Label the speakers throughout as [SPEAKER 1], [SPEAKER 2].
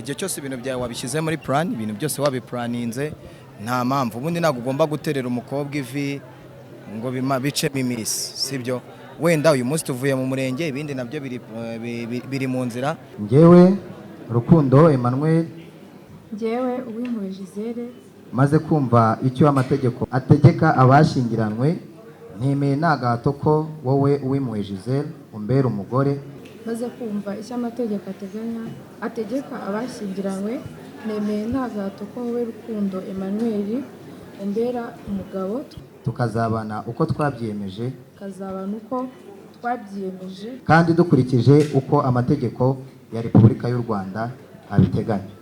[SPEAKER 1] igihe cyose ibintu byawe wabishyize muri plan, ibintu byose wabiplaninze, nta mpamvu ubundi ntabwo ugomba guterera umukobwa ivi ngo bicemo iminsi, sibyo? Wenda uyu munsi tuvuye mu murenge, ibindi nabyo biri mu nzira. Ngewe Rukundo Emmanuel,
[SPEAKER 2] ngewe Uwimpuhwe Gisele,
[SPEAKER 1] maze kumva icyo amategeko ategeka abashyingiranywe, ntemeye nta gahato ko wowe Uwimpuhwe Gisele umbera umugore.
[SPEAKER 2] maze kumva icyo amategeko ategeka abashyingiranywe, nemeye nta gahato ko wowe Rukundo Emmanuel umbera umugabo.
[SPEAKER 1] Tukazabana uko twabyiyemeje, kandi dukurikije uko amategeko ya Repubulika y'u Rwanda abiteganya.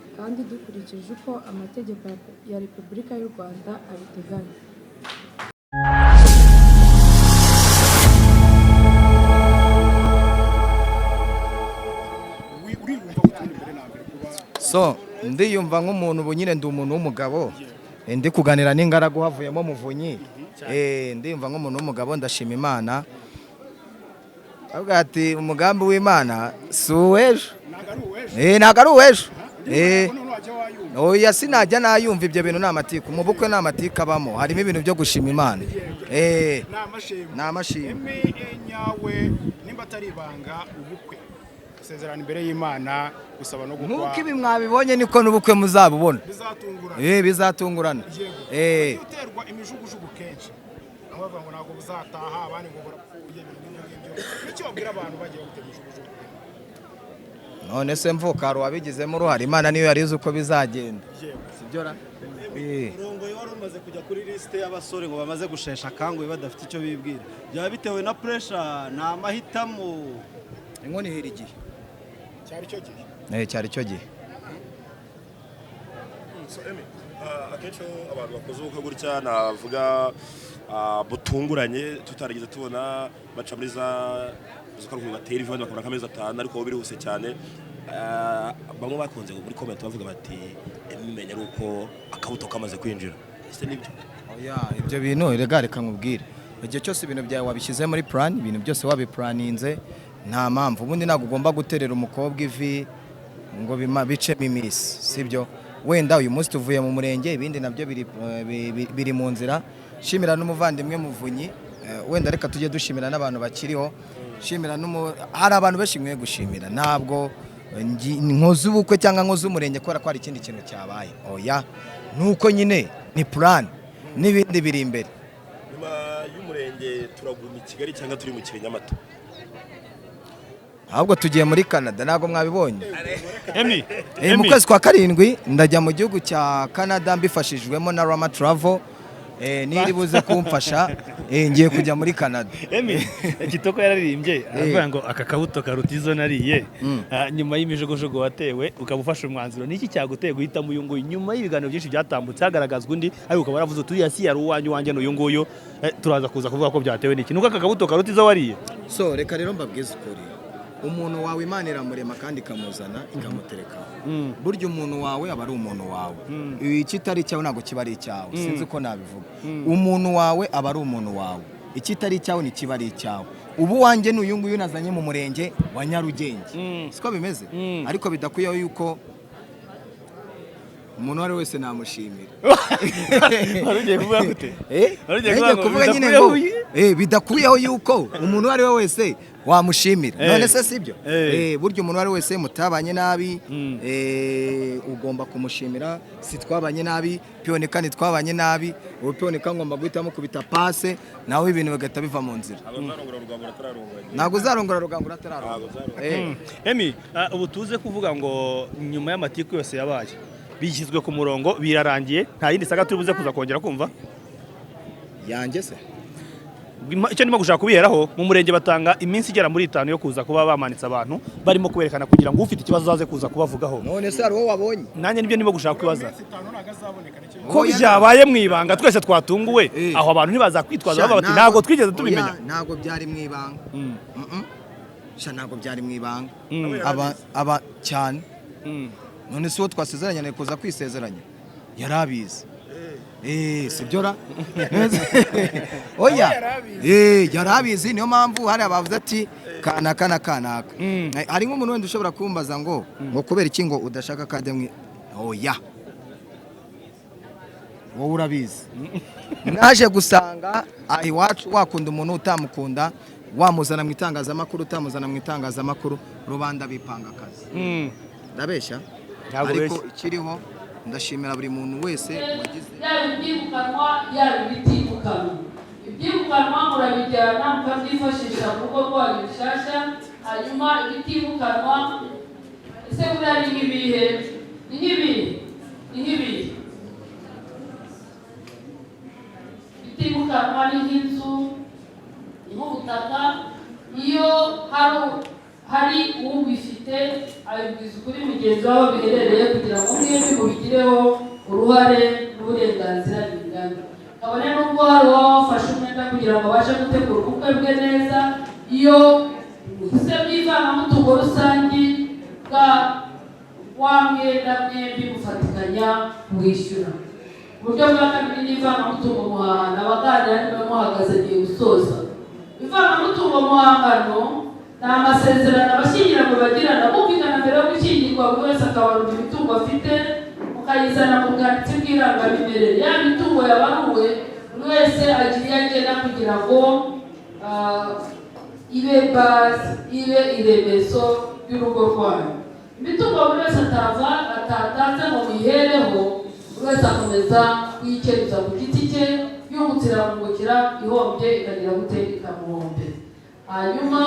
[SPEAKER 1] So ndiyumva nk'umuntu ubu nyine ndi umuntu w'umugabo, ndi kuganira n'ingaragu havuyemo muvunyi. Ndiyumva nk'umuntu w'umugabo, ndashima Imana. Avuga ati umugambi w'Imana si uw'ejo, ntabwo ari uw'ejo. Oya sinajya nayumva ibyo bintu, ni amatiku. Mu bukwe ni amatiku abamo, harimo ibintu byo gushima Imana. Ni amashimwe
[SPEAKER 3] nyawe. Nimba atari ibanga ubukwe sezerana imbere y'Imana gusaba no gukwa,
[SPEAKER 1] nk'uko ibi mwabibonye niko n'ubukwe muzabubona. Bizatungurana.
[SPEAKER 3] Uterwa imijugujugu kenshi, aho bavuga ngo ntabwo buzataha, abandi ngo barapfuye, icyo babwira abantu bagiye gutera imijugujugu.
[SPEAKER 1] None se mvukaro wabigizemo uruhare, Imana niyo yarize uko bizagenda, sibyo ra?
[SPEAKER 4] Murongo wari umaze kujya kuri liste y'abasore ngo bamaze gushesha akanguhe badafite icyo bibwira, byaba bitewe na pressure, ni amahitamo.
[SPEAKER 1] Inkoni ihera igihe cyari cyo gihe.
[SPEAKER 5] Akenshi abantu bakoze ubukwe gutya navuga butunguranye, tutarigeze tubona baca muri za zukaruhu gatera ivi bakora kamezi 5, ariko birihuse cyane. Bamwe bakunze muri comment bavuga bati emenya ruko akabuto kamaze kwinjira. Ese nibyo?
[SPEAKER 1] Oya, ibyo bintu reka nkubwire. Igihe cyose ibintu byawe wabishyize muri plan, ibintu byose wabiplaninze, nta mpamvu ubundi ntabwo ugomba guterera umukobwa ivi ngo bicemo iminsi, sibyo? Wenda uyu munsi tuvuye mu murenge, ibindi nabyo biri mu nzira. Shimira n'umuvandimwe muvunyi, wenda reka tujye dushimira n'abantu bakiriho. Shimira hari abantu benshi mwe gushimira, ntabwo nkoze ubukwe cyangwa nkoze umurenge kubera ko hari ikindi kintu cyabaye. Oya, nuko nyine ni plan n'ibindi biri imbere.
[SPEAKER 5] Nyuma y'umurenge turaguma i Kigali cyangwa turi mu Kinyamata?
[SPEAKER 1] Ahubwo tugiye muri Canada, ntabwo mwabibonye. Mu kwezi kwa 7 ndajya mu gihugu cya Canada mbifashijwemo na Rama Travel. Niri buze kumfasha, ngiye kujya muri Canada.
[SPEAKER 6] Kitoko yararirimbye avuga ngo aka kabuto karuta izo nariye. Nyuma y'imijogojogo watewe ukabufasha umwanzuro, niki cyaguteye guhitamo uyu nguyu? Nyuma y'ibiganiro byinshi byatambutse hagaragazwa undi, ariko ukaba waravuze uti yasi yari uwanjye n'uyu nguyu, turaza kuza kuvuga ko byatewe n'iki. Nuko aka kabuto karuta izo wariye.
[SPEAKER 1] So reka rero mbabwize ukuri, umuntu wawe Imana iramurema kandi ikamuzana ikamutereka. Burya umuntu wawe aba ari umuntu wawe, ikitari cyawe ntabwo kiba ari icyawe. Sinzi ko nabivuga. Umuntu wawe aba ari umuntu wawe, ikitari icyawe ni kiba ari icyawe. Ubu wanjye n'uyu nguyu nazanye mu murenge wa Nyarugenge, siko bimeze. Ariko bidakwiyeho yuko umuntu wari wese namushimira.
[SPEAKER 6] Warugiye kuvuga gute?
[SPEAKER 1] Warugiye kuvuga nyine ngo bidakuyeho yuko umuntu wari wese wamushimira. None se sibyo? Buryo umuntu wari wese mutabanye nabi, ugomba kumushimira. Si twabanye nabi, pioneka ni twabanye nabi, ubu pioneka ngomba guhitamo kubita passe, nawe ibintu bagahita biva mu nzira. Ntabwo uzarongora rugangura atararongora.
[SPEAKER 6] Ubu tuze kuvuga ngo nyuma y'amatiku yose yabaye, bishyizwe ku murongo, birarangiye, nta yindi saga turi buze kuza kongera kumva
[SPEAKER 1] yanjye se.
[SPEAKER 6] Icyo ndimo gushaka kubiheraho, mu murenge batanga iminsi igera muri 5 yo kuza kuba bamanitse abantu barimo kuberekana kugira ngo ufite ikibazo aze kuza kubavugaho.
[SPEAKER 1] None se ari wowe wabonye?
[SPEAKER 6] Nanjye nibyo ndimo gushaka kwibaza ko byabaye mwibanga, twese twatunguwe. Aho abantu ntibaza kwitwaza bavuga bati ntabwo twigeze tubimenya.
[SPEAKER 1] Ntabwo byari mwibanga. Ntabwo byari mwibanga. Aba cyane. None se uwo twasezeranye kuza kwisezeranya yarabizi. sibyo ra oya yarabizi niyo mpamvu hari abavuze ati kanaka na kanaka hari nk'umuntu wenda ushobora kumbaza ngo kubera iki ngo udashaka academy oya wowe urabizi naje gusanga iwacu wakunda umuntu utamukunda wamuzana mu itangazamakuru utamuzana mu itangazamakuru rubanda bipanga akazi ndabeshya ariko ikiriho ndashimira buri muntu wese wagize
[SPEAKER 7] yaba ibyibukanwa yaba ibitibukanwa. Ibyibukanwa murabijyana mukabyifashisha mu rugo rwanyu rushyashya, hanyuma ibitibukanwa ese buriya ni nk'ibihe ibitibukanwa ni nk'inzu, ni nk'ubutaka. Iyo hari ubifite abibwiza ukuri mugenzi wawe biherereye kugira ngo mwembi mubigireho uruhare n'uburenganzira bingana. Kabone n'ubwo hari uwaba wafashe umwenda kugira ngo abashe gutegura ubukwe bwe neza, iyo muhise by'ivangamutungo rusange bwa wa mwenda mwembi mufatikanya kuwishyura. Uburyo bwa kabiri n'ivangamutungo muhahano, abaganira niba muhagaze agiye gusoza. Ivangamutungo muhahano ni amasezerano abashyingiranywe bagirana bumvikana mbere yo gushyingirwa, buri wese akabarura imitungo afite mukayizana mu bwanditsi bw'irangamimerere. Ya mitungo yabaruwe buri wese agira iyo agena kugira ngo ibe iremezo ry'urugo rwayo. Imitungo buri wese atatanze ngo muyihereho, buri wese akomeza kuyikeruza ku giti cye, yungutse iramwungukira, ihombye ikagira gute ikamuhombe. Hanyuma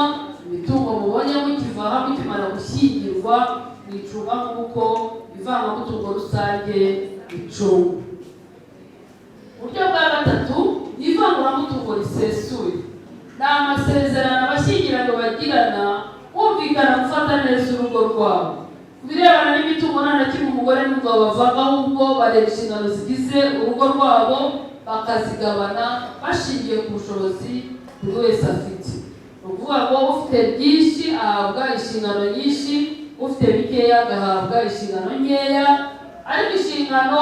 [SPEAKER 7] imitungo mubonye mukivaha mukimara gushyingirwa mwicunga nk'uko ivangamutungo rusange icunga. Uburyo bwa gatatu ni ivanguramutungo risesuye. Ni amasezerano abashyingiranywe bagirana bumvikana gufata neza urugo rwabo. Ku birebana n'imitungo nta na kimwe umugore n'umugabo bavanga, ahubwo bareba inshingano zigize urugo rwabo bakazigabana bashingiye ku bushobozi buri wese afite. Ni ukuvuga ngo ufite byinshi ahabwa inshingano nyinshi, ufite bikeya agahabwa inshingano nkeya, ariko inshingano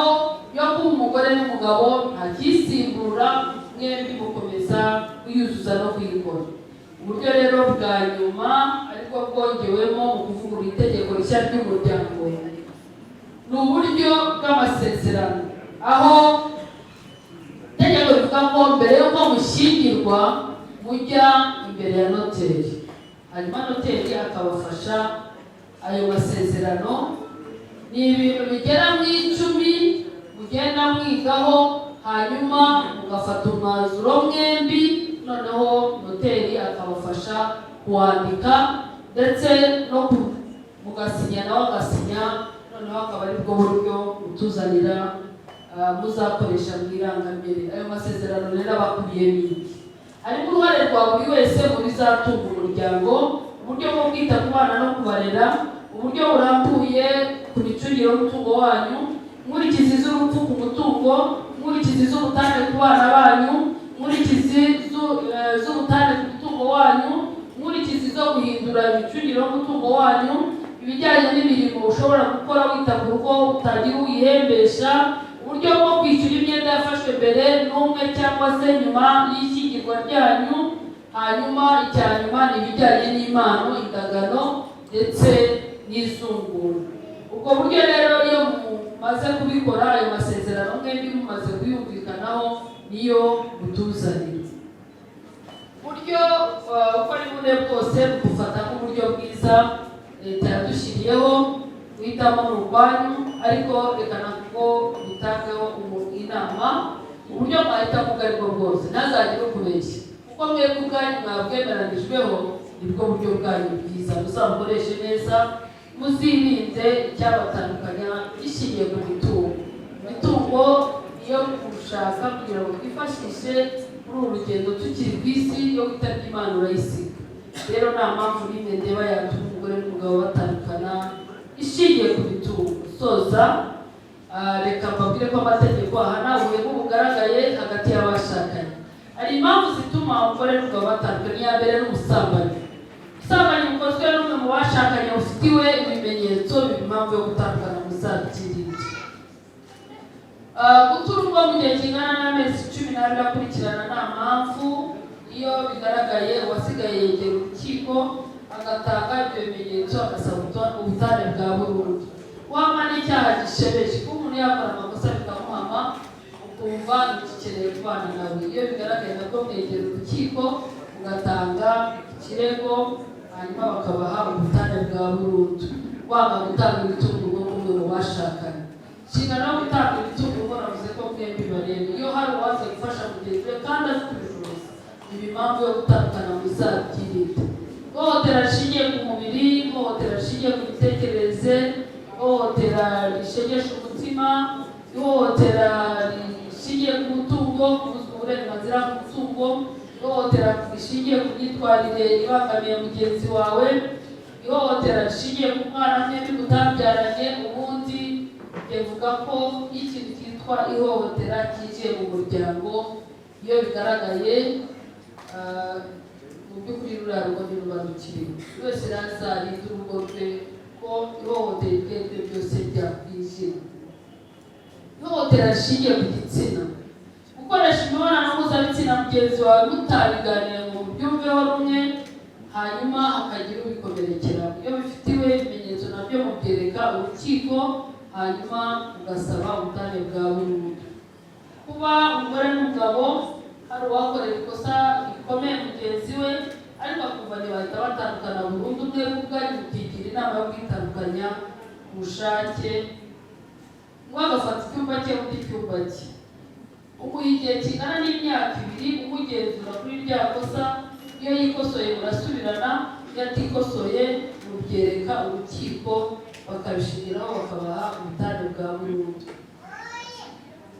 [SPEAKER 7] yo kuba umugore n'umugabo ntakisimbura, mwembi mukomeza kuyuzuza no kuyikora. Uburyo rero bwa nyuma ariko bwongewemo mu kuvugurura itegeko rishya ry'umuryango ni uburyo bw'amasezerano, aho itegeko rivuga ko mbere y'uko mushyingirwa mujya imbere ya noteri, hanyuma noteri akabafasha ayo masezerano. Ni ibintu bigera mu 10 mugenda mwigaho, hanyuma mugafata umwanzuro mwembi, noneho noteri akabafasha kuwandika ndetse no mugasinya nawe agasinya, noneho akaba ari bwo buryo mutuzanira muzakoresha mu irangamimerere. Ayo masezerano rero abakubiyemo iki? Harimo uruhare rwa buri wese mu bizatunga umuryango, uburyo bwo kwita ku bana no kubarera, uburyo burambuye ku micungire y'umutungo wanyu, inkurikizi z'urupfu ku mutungo, inkurikizi z'ubutane ku bana banyu, inkurikizi z'ubutane ku mutungo wanyu, inkurikizi zo guhindura imicungire y'umutungo wanyu, ibijyanye n'imirimo ushobora gukora wita ku rugo utagira uyihembesha, uburyo bwo kwishyura imyenda yafashwe mbere n'umwe cyangwa se nyuma y'ishyingirwa ryanyu. Hanyuma icya nyuma ni ibijyanye n'impano, indagano ndetse n'izungura. Ubwo buryo rero iyo mumaze kubikora ayo masezerano mwembi mumaze kuyumvikanaho niyo mutuzanira. Uburyo uko ari bune bwose bufata nk'uburyo bwiza leta yadushyiriyeho, guhitamo mu rwanyu, ariko reka nabwo bitangeho inama uburyo mwahitamo ubwo aribwo bwose, ntazagire ukubeshya, kuko mwebwe ubwanyu mwabwemeranijweho nibwo buryo bwanyu bwiza. Muzabukoreshe neza, muzirinde icyabatandukanya gishingiye ku mitungo. Imitungo iyo gushaka kugira ngo twifashishe muri uru rugendo tukiri ku isi, yo witabye Imana urayisiga. Rero nta mpamvu n'imwe ndeba yatuma umugore n'umugabo batandukana ishingiye ku mitungo. Soza reka mbabwire ko amategeko ahana ubuhemu bugaragaye hagati y'abashakanye. Hari impamvu zituma umugore n'umugabo batandukana. Iya mbere ni ubusambanyi. Ubusambanyi bukozwe n'umwe mu bashakanye bufitiwe ibimenyetso biba impamvu yo gutandukana, muzabyirinda. guturwa mu gihe kingana n'amezi 12 akurikirana nta mpamvu. Iyo bigaragaye uwasigaye yegera urukiko agatanga ibyo bimenyetso agasaba ubutane bwa burundu. Wama n'icyaha gishebeje ko umuntu yakora amakosa bikamuhama ukumva ntigikeneye kubana nawe. Iyo bigaragaye nabwo mwegera urukiko ugatanga ikirego hanyuma bakabaha ubutane bwa burundu. Wanga gutanga ibitungurwa kumwe mu bashakanye. Inshingano yo gutanga ibitungurwa navuze ko mwembi bareba. Iyo hari uwaza gufasha mugenzi we kandi afite ubushobozi, ibi impamvu yo gutandukana muzabyirinde. Ihohotera rishingiye ku mubiri, ihohotera rishingiye ku mitekerereze, ihohotera rishegesha umutima, ihohotera rishingiye ku mutungo, kubuzwa uburenganzira ku mutungo, ihohotera rishingiye ku myitwarire ibangamiye mugenzi wawe, ihohotera rishingiye ku mwana mwembi mutabyaranye. Ubundi bivuga ko ikintu cyitwa ihohotera kigiye mu muryango, iyo bigaragaye mu by'ukuri ruriya rugo ntirubarukiriwe. Buri wese razarinde urugo rwe ko ihohotera iryo ari ryo ryose ryakwinjira. Ihohotera rishingiye ku gitsina, gukoresha imibonano mpuzabitsina mugenzi wawe mutabiganira ngo mubyumveho rumwe hanyuma hakagira ubikomerekera. Iyo bifitiwe ibimenyetso nabyo mubyereka urukiko hanyuma ugasaba ubutane bwa burundu. Kuba umugore n'umugabo hari uwakorera ikosa rikomeye mugenzi we ariko akumva ntibahita batandukana burundu, umwe ubwari mutigira inama yo kwitandukanya ku bushake, ngo agafata icyumba cye undi icyumba cye. Umuha igihe kingana n'imyaka 2 umugenzura kuri rya kosa. Iyo yikosoye murasubirana, iyo atikosoye mubyereka urukiko bakabishingiraho bakabaha ubutane bwa burundu.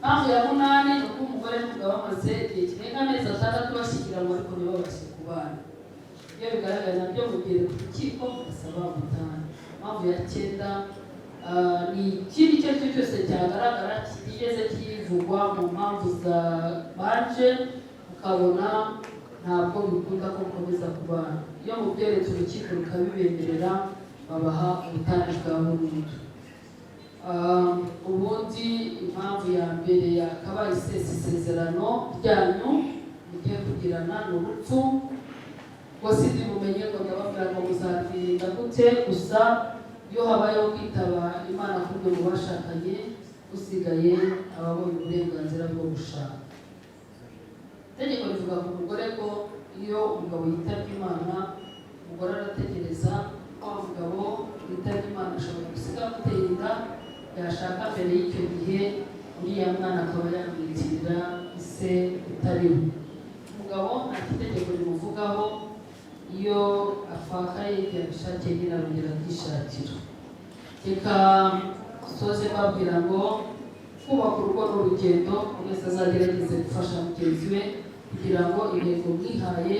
[SPEAKER 7] Impamvu ya 8 ni uko umugore n'umugabo bamaze igihe kirenga amezi 6 bashyingiranwa ariko ntibabashe kubana. Iyo bigaragaye nabyo mubyereka urukiko basaba ubutane. Impamvu ya 9 ni ikindi icyo ari cyo cyose cyagaragara kitigeze kivugwa mu mpamvu za banje ukabona ntabwo bikunda ko mukomeza kubana. Iyo mubyeretse urukiko rukabibemerera babaha ubutane bwa burundu. Ubundi impamvu ya mbere yakabaye isezerano ryanyu mugiye kugirana ni urupfu. Bose ndi mumenye ngo ndababwira ngo muzabyirinda gute, gusa iyo habayeho kwitaba Imana kubwo mu bashakanye usigaye ababonye uburenganzira bwo gushaka. Itegeko rivuga ku mugore ko iyo umugabo yitabye Imana umugore arategereza ko umugabo yitabye Imana ashobora gusiga amutera inda, yashaka mbere y'icyo gihe uriya mwana akaba yamwitirira ise utariwe. Umugabo nta itegeko rimuvugaho, iyo afakaye yabishakiye nyirarugero abyishakira. Reka soze babwira ngo kubaka urugo n'urugendo, wese azagerageze gufasha mugenzi we kugira ngo intego mwihaye,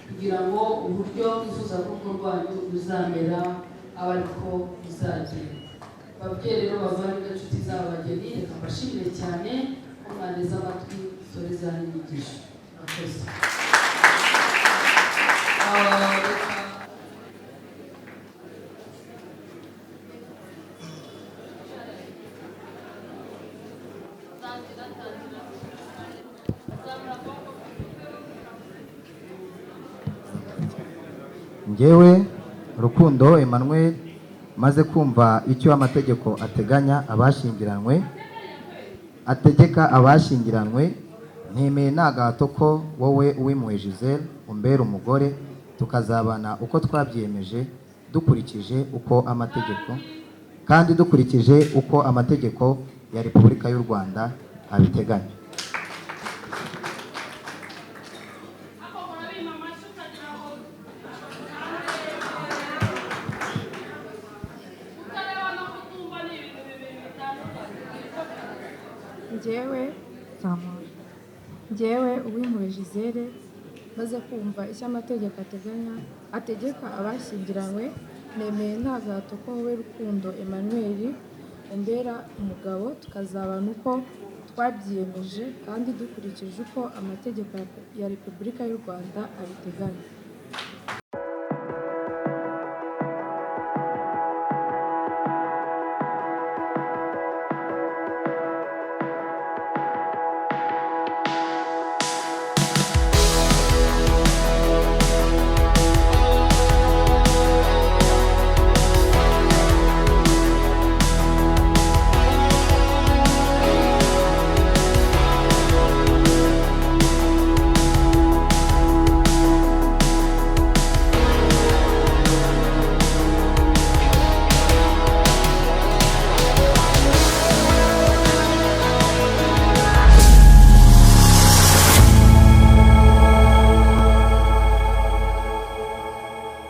[SPEAKER 7] kugira ngo uburyo bifuza ko urugo rwanyu ruzamera aba ariko bizagenda. Babyeyi rero bavandimwe n'inshuti z'abageni, reka mbashimire cyane ko mwaneze amatwi sore za nyigisho. Murakoze.
[SPEAKER 1] Njyewe Rukundo Emmanuel maze kumva icyo amategeko ategeka abashyingiranywe, ntemeye nta gahato ko wowe Uwimpuhwe Giselle umbera umugore, tukazabana uko twabyiyemeje dukurikije uko amategeko ya Repubulika y'u Rwanda abiteganya.
[SPEAKER 2] Njyewe Uwimpuhwe Giselle maze kumva icyo amategeko ategeka abashyingiranywe, nemeye nta gahato ko wowe Rukundo Emmanuel umbera umugabo, tukazabana uko twabyiyemeje kandi dukurikije uko amategeko ya Repubulika y'u Rwanda abiteganya.